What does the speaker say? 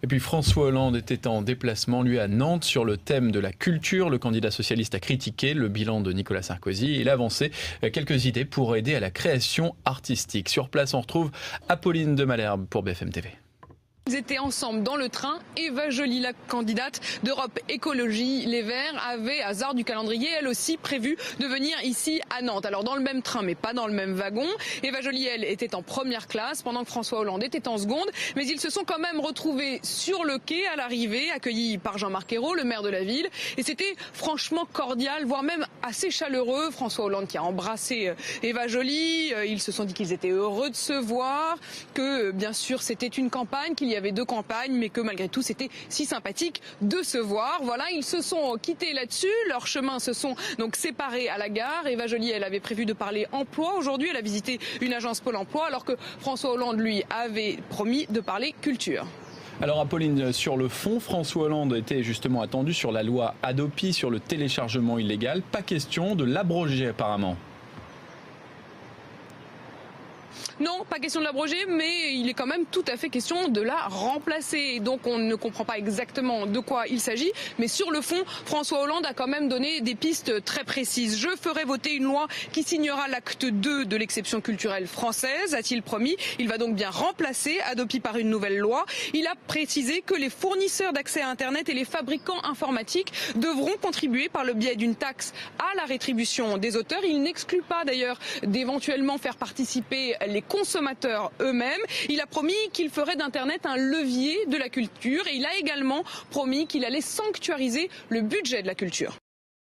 Et puis François Hollande était en déplacement, lui, à Nantes, sur le thème de la culture. Le candidat socialiste a critiqué le bilan de Nicolas Sarkozy. Il a avancé quelques idées pour aider à la création artistique. Sur place, on retrouve Apolline de Malherbe pour BFM TV. Ils étaient ensemble dans le train. Eva Joly, la candidate d'Europe Écologie Les Verts, avait, hasard du calendrier, elle aussi prévu de venir ici à Nantes. Alors dans le même train, mais pas dans le même wagon. Eva Joly, elle, était en première classe, pendant que François Hollande était en seconde. Mais ils se sont quand même retrouvés sur le quai à l'arrivée, accueillis par Jean-Marc Ayrault, le maire de la ville. Et c'était franchement cordial, voire même assez chaleureux. François Hollande qui a embrassé Eva Joly. Ils se sont dit qu'ils étaient heureux de se voir, que bien sûr c'était une campagne, qu'il y avait deux campagnes, mais que malgré tout c'était si sympathique de se voir. Voilà, ils se sont quittés là-dessus, leurs chemins se sont donc séparés à la gare. Eva Joly, elle avait prévu de parler emploi aujourd'hui, elle a visité une agence Pôle emploi, alors que François Hollande, lui, avait promis de parler culture. Alors Apolline, sur le fond, François Hollande était justement attendu sur la loi Hadopi, sur le téléchargement illégal. Pas question de l'abroger apparemment. Non, pas question de l'abroger, mais il est quand même tout à fait question de la remplacer. Donc on ne comprend pas exactement de quoi il s'agit, mais sur le fond, François Hollande a quand même donné des pistes très précises. Je ferai voter une loi qui signera l'acte 2 de l'exception culturelle française, a-t-il promis. Il va donc bien remplacer Hadopi par une nouvelle loi. Il a précisé que les fournisseurs d'accès à Internet et les fabricants informatiques devront contribuer par le biais d'une taxe à la rétribution des auteurs. Il n'exclut pas d'ailleurs d'éventuellement faire participer les consommateurs eux-mêmes. Il a promis qu'il ferait d'Internet un levier de la culture et il a également promis qu'il allait sanctuariser le budget de la culture.